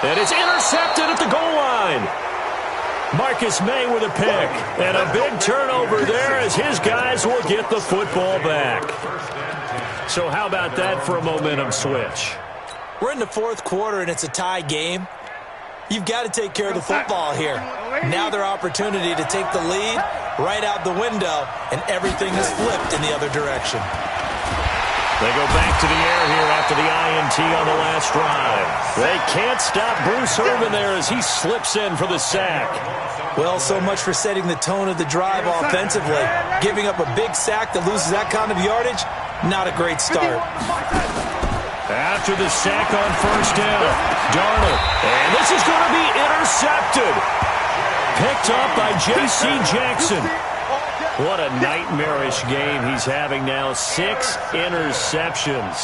And it's intercepted at the goal line. Marcus May with a pick. And a big turnover there as his guys will get the football back. So how about that for a momentum switch? We're in the fourth quarter, and it's a tie game. You've got to take care of the football here. Now their opportunity to take the lead right out the window, and everything is flipped in the other direction. They go back to the air here after the INT on the last drive. They can't stop Bruce Irvin there as he slips in for the sack. Well, so much for setting the tone of the drive offensively. Giving up a big sack that loses that kind of yardage, not a great start. After the sack on first down, Darnold. And this is going to be intercepted. Picked up by J.C. Jackson. What a nightmarish game he's having now. 6 interceptions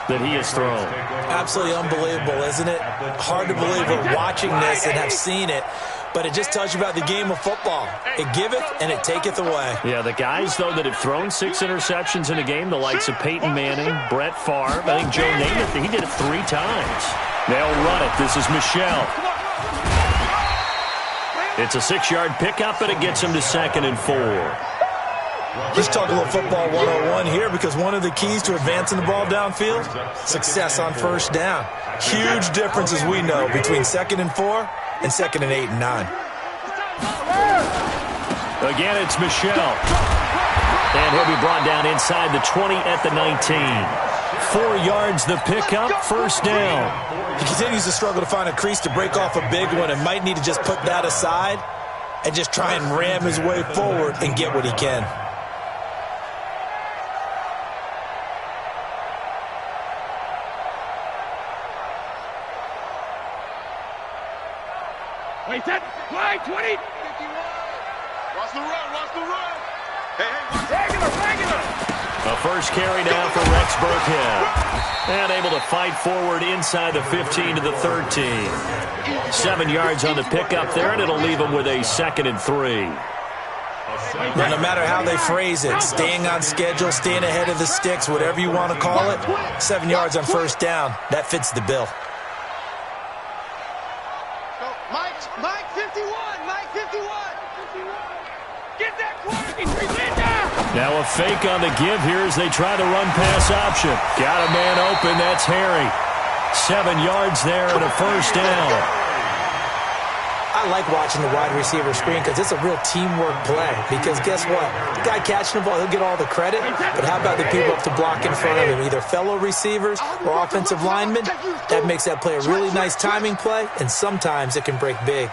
that he has thrown. Absolutely unbelievable, isn't it? Hard to believe we're watching this and have seen it. But it just tells you about the game of football. It giveth and it taketh away. Yeah, the guys, though, that have thrown 6 interceptions in a game, the likes of Peyton Manning, Brett Favre, I think Joe Namath, he did it 3 times. They'll run it. This is Michel. It's a 6-yard pickup, and it gets him to 2nd and 4. Let's talk a little football 101 here, because one of the keys to advancing the ball downfield, success on first down. Huge difference, as we know, between 2nd and 4 and 2nd and 8 and 9. Again, it's Michel. And he'll be brought down inside the 20 at the 19. 4 yards the pickup, first down. He continues to struggle to find a crease to break off a big one and might need to just put that aside and just try and ram his way forward and get what he can. Wait, set. Line 20. Watch the run, watch the run. Hey, Regular. A first carry now for Rex Burkhead. And able to fight forward inside the 15 to the 13. 7 yards on the pickup there, and it'll leave them with a 2nd and 3. Now, no matter how they phrase it, staying on schedule, staying ahead of the sticks, whatever you want to call it, 7 yards on first down, that fits the bill. Mike 51, Mike 51. Get that quarter. Now a fake on the give here as they try the run-pass option. Got a man open, that's Harry. 7 yards there and a first down. I like watching the wide receiver screen because it's a real teamwork play. Because guess what? The guy catching the ball, he'll get all the credit. But how about the people up to block in front of him, either fellow receivers or offensive linemen? That makes that play a really nice timing play, and sometimes it can break big.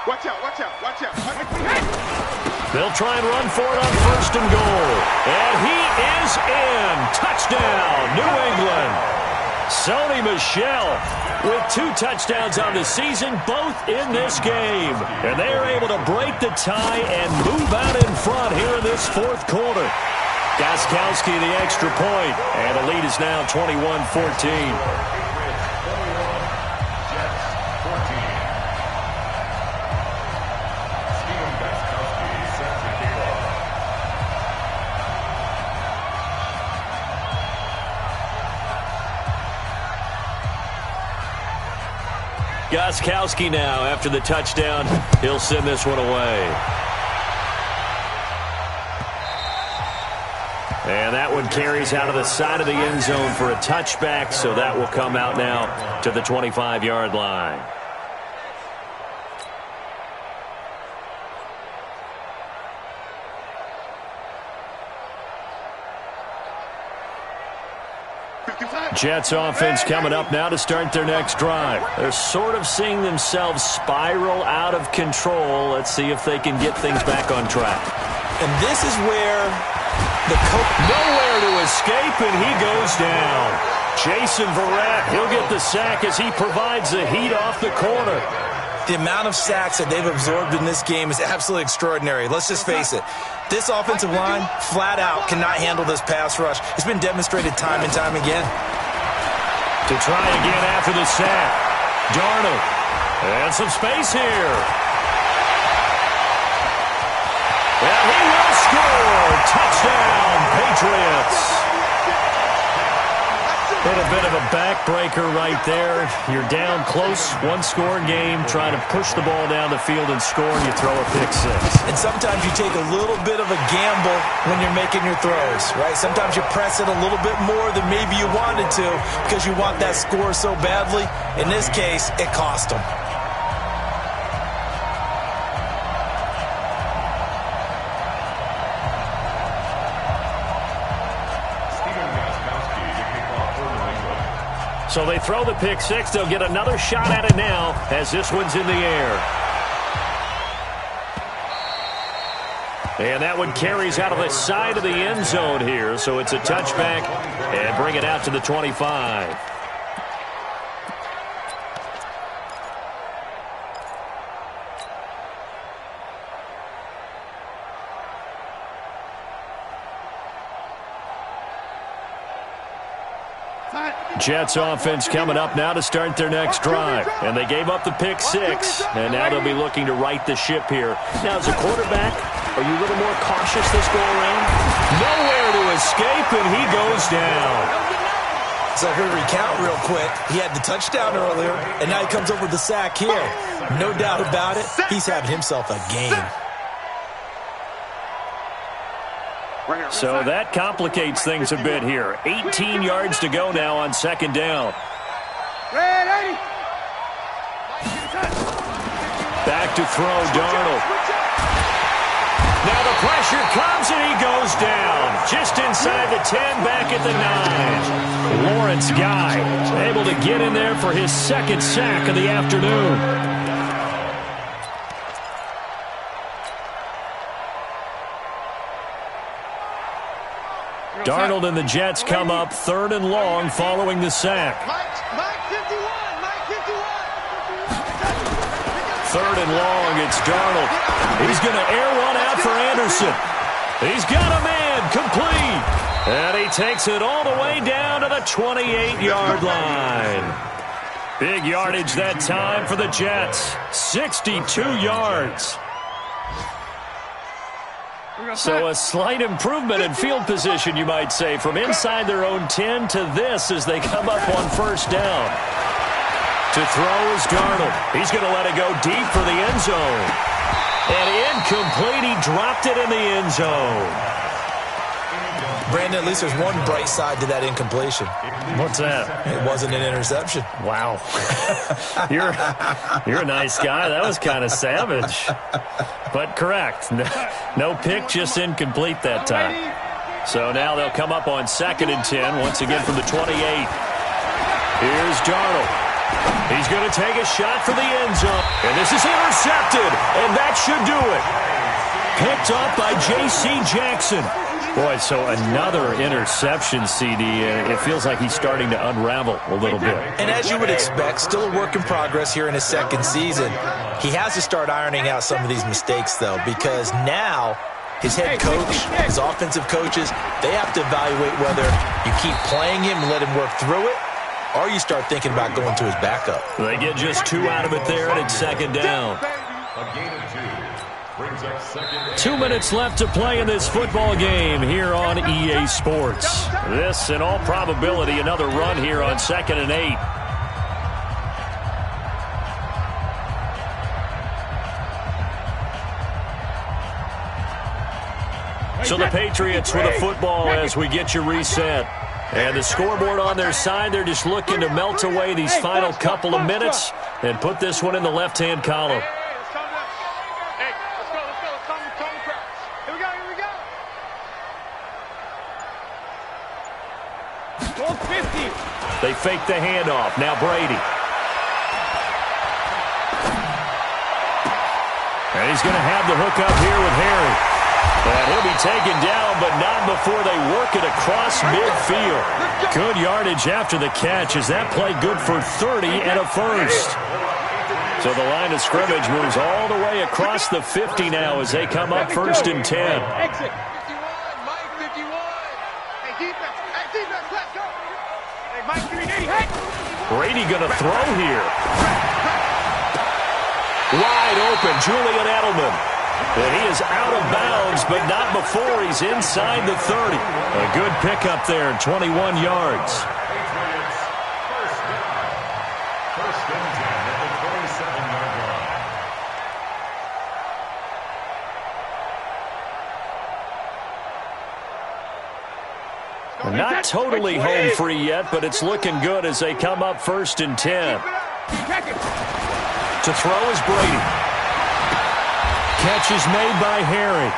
Watch out. They'll try and run for it on 1st and goal. And he is in. Touchdown, New England. Sony Michel with 2 touchdowns on the season, both in this game. And they are able to break the tie and move out in front here in this 4th quarter. Gostkowski the extra point, and the lead is now 21-14. Gostkowski now, after the touchdown, he'll send this one away. And that one carries out of the side of the end zone for a touchback, so that will come out now to the 25-yard line. Jets offense coming up now to start their next drive. They're sort of seeing themselves spiral out of control. Let's see if they can get things back on track. And this is where the coach... Nowhere to escape, and he goes down. Jason Verrett, he'll get the sack as he provides the heat off the corner. The amount of sacks that they've absorbed in this game is absolutely extraordinary. Let's just face it. This offensive line, flat out, cannot handle this pass rush. It's been demonstrated time and time again. To try again after the sack. Darnold. And some space here. And he will score. Touchdown, Patriots. Hit a bit of a backbreaker right there. You're down close, 1-score game, trying to push the ball down the field and score, and you throw a pick 6. And sometimes you take a little bit of a gamble when you're making your throws, right? Sometimes you press it a little bit more than maybe you wanted to because you want that score so badly. In this case, it cost them. So they throw the pick 6. They'll get another shot at it now as this one's in the air. And that one carries out of the side of the end zone here. So it's a touchback and bring it out to the 25. Jets offense coming up now to start their next drive. And they gave up the pick 6, and now they'll be looking to right the ship here. Now, as a quarterback, are you a little more cautious this go-around? Nowhere to escape, and he goes down. So if we recount real quick, he had the touchdown earlier, and now he comes up with the sack here. No doubt about it, he's having himself a game. So that complicates things a bit here. 18 yards to go now on 2nd down. Back to throw, Darnold. Now the pressure comes and he goes down. Just inside the 10, back at the 9. Lawrence Guy able to get in there for his 2nd sack of the afternoon. Darnold and the Jets come up 3rd and long following the sack. Mike 51, Mike 51. 3rd and long. It's Darnold. He's going to air one out for Anderson. He's got a man complete. And he takes it all the way down to the 28-yard line. Big yardage that time for the Jets. 62 yards. So a slight improvement in field position, you might say, from inside their own 10 to this as they come up on 1st down. To throw is Darnold. He's going to let it go deep for the end zone. And incomplete. He dropped it in the end zone. Brandon, at least there's one bright side to that incompletion. What's that? It wasn't an interception. Wow. You're a nice guy. That was kind of savage. But correct. No pick, just incomplete that time. So now they'll come up on 2nd and 10, once again from the 28. Here's Darnold. He's going to take a shot for the end zone. And this is intercepted. And that should do it. Picked up by J.C. Jackson. Boy, so another interception, CD. It feels like he's starting to unravel a little bit. And as you would expect, still a work in progress here in his 2nd season. He has to start ironing out some of these mistakes, though, because now his head coach, his offensive coaches, they have to evaluate whether you keep playing him and let him work through it, or you start thinking about going to his backup. They get just 2 out of it there, and it's 2nd down. A gain of 2. Brings up 2nd. 2 minutes left to play in this football game here on EA Sports. This, in all probability, another run here on 2nd and 8. So the Patriots with a football as we get you reset. And the scoreboard on their side, they're just looking to melt away these final couple of minutes and put this one in the left-hand column. They fake the handoff. Now Brady. And he's going to have the hook up here with Harry. And he'll be taken down, but not before they work it across midfield. Good yardage after the catch as that play good for 30 and a first. So the line of scrimmage moves all the way across the 50 now as they come up 1st and 10. Exit. 51, Mike 51. Hey, defense. Hey, defense, let's go. Hey, Mike 380. Hey. Brady going to throw here. Wide open, Julian Edelman. And he is out of bounds, but not before he's inside the 30. A good pickup there, 21 yards. Patriots, 1st down. 1st and 10 at the 27-yard line. Not totally home free yet, but it's looking good as they come up 1st and 10. To throw is Brady. Catch is made by Harry.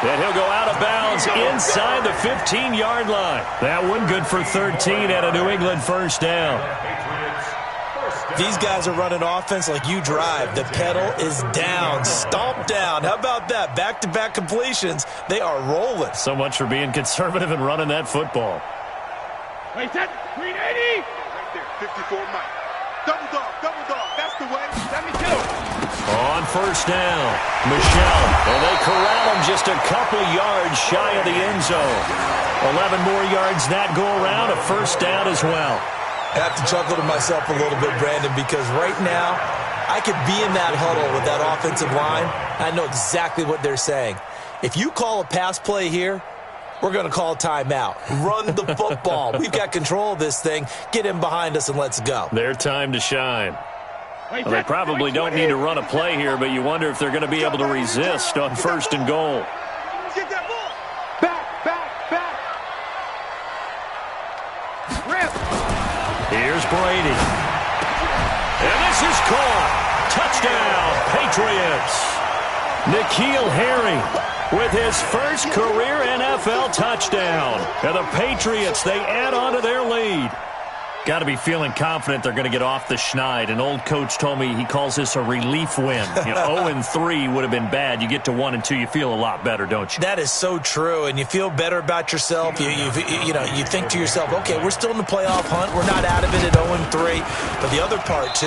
And he'll go out of bounds inside the 15-yard line. That one good for 13 at a New England 1st down. These guys are running offense like you drive. The pedal is down, stomp down. How about that? Back-to-back completions. They are rolling. So much for being conservative and running that football. Wait, that 380. Right there, 54 Mike. Double dog. That's the way. 72. On 1st down, Michelle. And they corral him just a couple yards shy of the end zone. 11 more yards that go around, a 1st down as well. I have to chuckle to myself a little bit, Brandon, because right now I could be in that huddle with that offensive line. I know exactly what they're saying. If you call a pass play here, we're going to call timeout. Run the football. We've got control of this thing. Get in behind us and let's go. Their time to shine. Well, they probably don't need to run a play here, but you wonder if they're going to be able to resist on 1st and goal. Get that ball. Back. Rip. Here's Brady. And this is caught. Touchdown, Patriots. N'Keal Harry with his first career NFL touchdown. And the Patriots, they add on to their lead. Got to be feeling confident they're going to get off the schneid. An old coach told me he calls this a relief win. 0-3 would have been bad. You get to 1-2, you feel a lot better, don't you? That is so true, and you feel better about yourself. You think to yourself, okay, we're still in the playoff hunt. We're not out of it at 0-3. great, but the other part, too,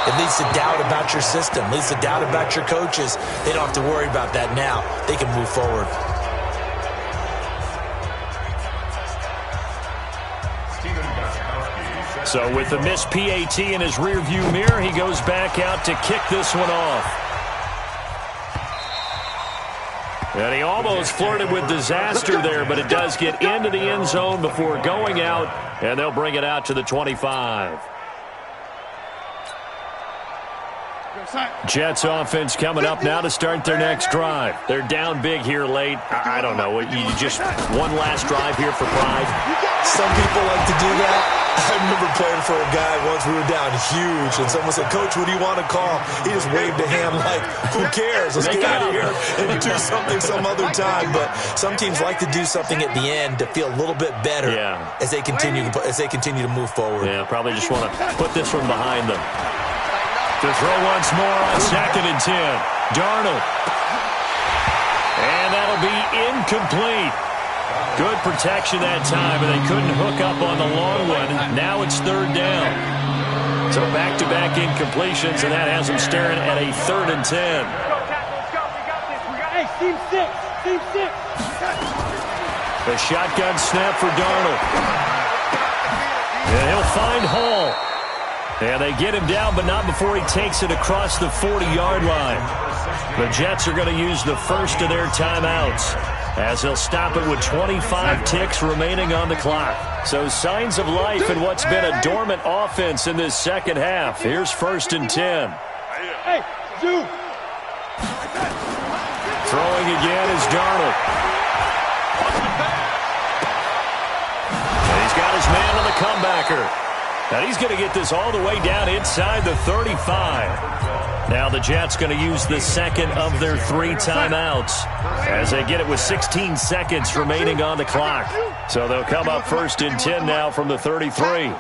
it leads to doubt about your system, leads to doubt about your coaches. They don't have to worry about that now. They can move forward. So with the missed PAT in his rearview mirror, he goes back out to kick this one off. And he almost flirted with disaster there, but it does get into the end zone before going out, and they'll bring it out to the 25. Jets offense coming up now to start their next drive. They're down big here late. I don't know. You just one last drive here for pride. Some people like to do that. I remember playing for a guy once. We were down huge, and someone said, "Coach, what do you want to call?" He just waved a hand like, "Who cares? Let's get out of here and do something some other time." But some teams like to do something at the end to feel a little bit better as they continue to move forward. Yeah, probably just want to put this one behind them. To throw once more on 2nd and 10. Darnold. And that'll be incomplete. Good protection that time, and they couldn't hook up on the long one. Now it's 3rd down. So back-to-back incompletions, and that has them staring at a 3rd and 10. Hey, team 6. Team 6. The shotgun snap for Darnold. And he'll find Hall. And they get him down, but not before he takes it across the 40-yard line. The Jets are going to use the first of their timeouts, as they'll stop it with 25 ticks remaining on the clock. So signs of life in what's been a dormant offense in this second half. Here's 1st and 10. Hey, Zoo. Throwing again is Darnold. And he's got his man on the comebacker. Now he's going to get this all the way down inside the 35. Now the Jets going to use the second of their 3 timeouts as they get it with 16 seconds remaining on the clock. So they'll come up 1st and 10 now from the 33.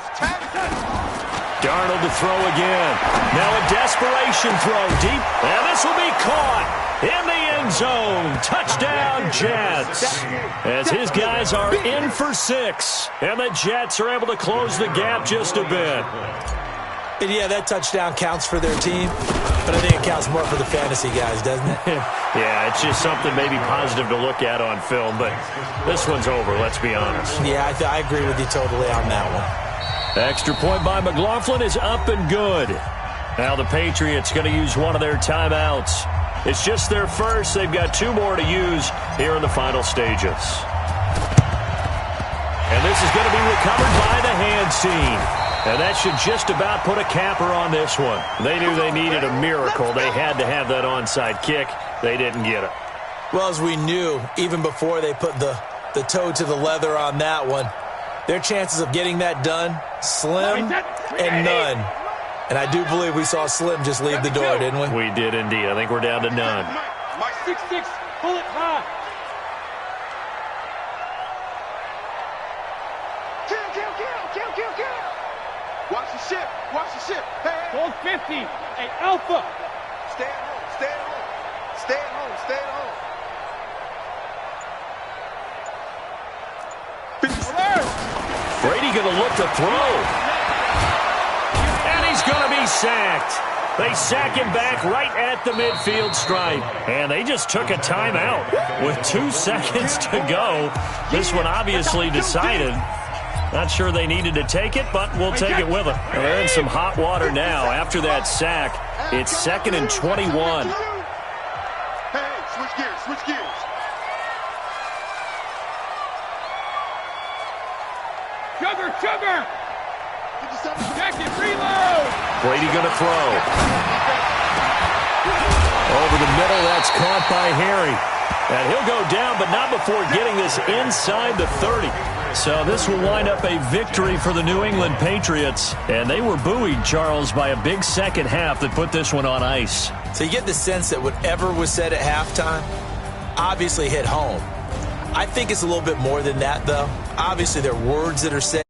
Darnold to throw again. Now a desperation throw deep. And this will be caught in the end zone. Touchdown, Jets. As his guys are in for 6. And the Jets are able to close the gap just a bit. And yeah, that touchdown counts for their team, but I think it counts more for the fantasy guys, doesn't it? Yeah, it's just something maybe positive to look at on film, but this one's over, let's be honest. Yeah, I agree with you totally on that one. Extra point by McLaughlin is up and good. Now the Patriots going to use one of their timeouts. It's just their first. They've got 2 more to use here in the final stages. And this is going to be recovered by the hands team. And that should just about put a capper on this one. They knew they needed a miracle. They had to have that onside kick. They didn't get it. Well, as we knew, even before they put the toe to the leather on that one, their chances of getting that done, slim and none. And I do believe we saw Slim just leave the door, didn't we? We did indeed. I think we're down to none. 6-6, pull it high. Kill. Watch the ship. Hey. Hold 50. Hey, Alpha. Stay at home. Brady going to look to throw. And he's going to be sacked. They sack him back right at the midfield stripe. And they just took a timeout with 2 seconds to go. This one obviously decided. Not sure they needed to take it, but we'll take it with them. And they're in some hot water now. After that sack, it's 2nd and 21. Hey, switch gears. Sugar. Jacket, reload. Brady going to throw. Over the middle, that's caught by Harry. And he'll go down, but not before getting this inside the 30. So this will wind up a victory for the New England Patriots. And they were buoyed, Charles, by a big second half that put this one on ice. So you get the sense that whatever was said at halftime obviously hit home. I think it's a little bit more than that, though. Obviously, there are words that are said.